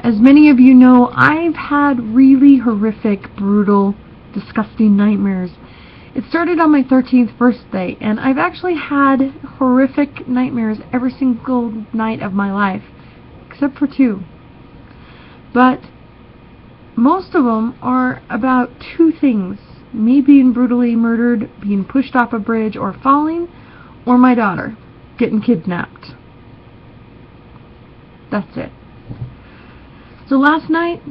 As many of you know, I've had really horrific, brutal, disgusting nightmares. It started on my 13th birthday, and I've actually had horrific nightmares every single night of my life, except for 2. But most of them are about 2 things: me being brutally murdered, being pushed off a bridge or falling, or my daughter getting kidnapped. That's it. So last night,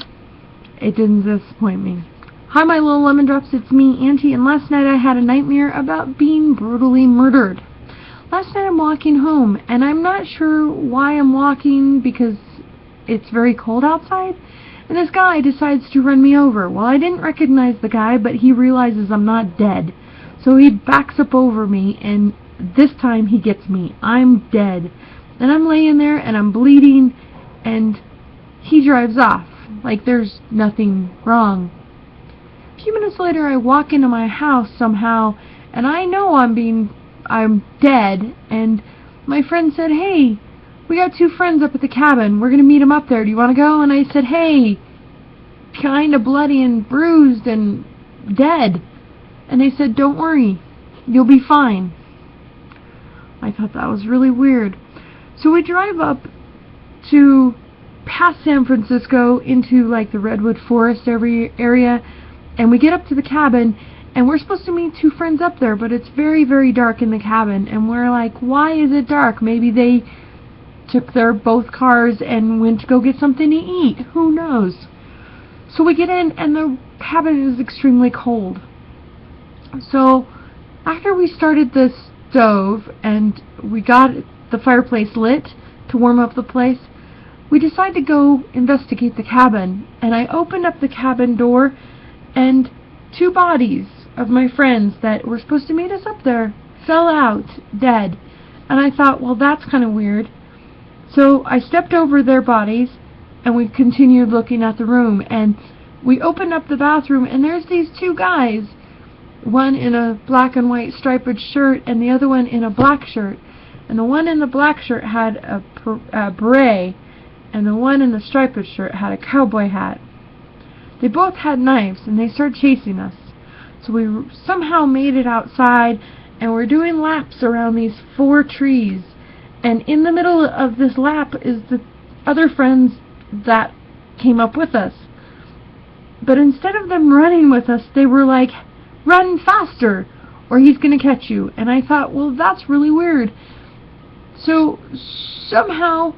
it didn't disappoint me. Hi, my little lemon drops, it's me, Auntie, and last night I had a nightmare about being brutally murdered. Last night I'm walking home, and I'm not sure why I'm walking because it's very cold outside, and this guy decides to run me over. Well, I didn't recognize the guy, but he realizes I'm not dead. So he backs up over me, and this time he gets me. I'm dead. And I'm laying there, and I'm bleeding, and he drives off like there's nothing wrong. A few minutes later, I walk into my house somehow, and I know I'm dead, and my friend said, "Hey, we got 2 friends up at the cabin. We're going to meet them up there. Do you want to go?" And I said, "Hey, kind of bloody and bruised and dead." And they said, "Don't worry, you'll be fine." I thought that was really weird. So we drive up to past San Francisco into like the Redwood Forest area, and we get up to the cabin, and we're supposed to meet 2 friends up there, but it's very, very dark in the cabin, and we're like, why is it dark? Maybe they took their both cars and went to go get something to eat. Who knows? So we get in, and the cabin is extremely cold. So after we started the stove and we got the fireplace lit to warm up the place, we decided to go investigate the cabin. And I opened up the cabin door, and 2 bodies of my friends that were supposed to meet us up there fell out dead. And I thought, well, that's kind of weird. So I stepped over their bodies, and we continued looking at the room, and we opened up the bathroom, and there's these 2 guys, one in a black and white striped shirt and the other one in a black shirt. And the one in the black shirt had a beret, and the one in the striped shirt had a cowboy hat. They both had knives, and they started chasing us. So we somehow made it outside, and we're doing laps around these 4 trees. And in the middle of this lap is the other friends that came up with us. But instead of them running with us, they were like, "Run faster, or he's going to catch you." And I thought, well, that's really weird. So somehow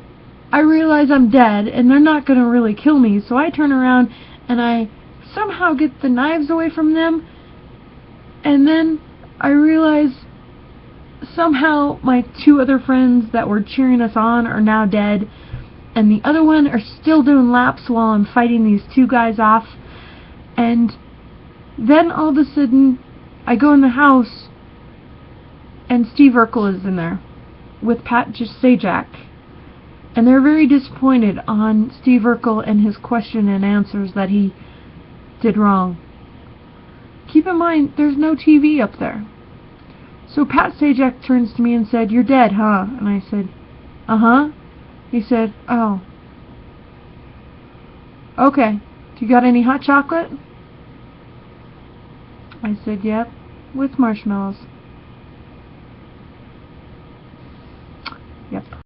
I realize I'm dead, and they're not going to really kill me. So I turn around, and I somehow get the knives away from them. And then I realize somehow my 2 other friends that were cheering us on are now dead, and the other one are still doing laps while I'm fighting these 2 guys off. And then all of a sudden I go in the house, and Steve Urkel is in there with Pat Sajak, and they're very disappointed on Steve Urkel and his question and answers that he did wrong. Keep in mind, there's no TV up there. So Pat Sajak turns to me and said, "You're dead, huh?" And I said, "Uh-huh." He said, "Oh. Okay. Do you got any hot chocolate?" I said, "Yep, with marshmallows."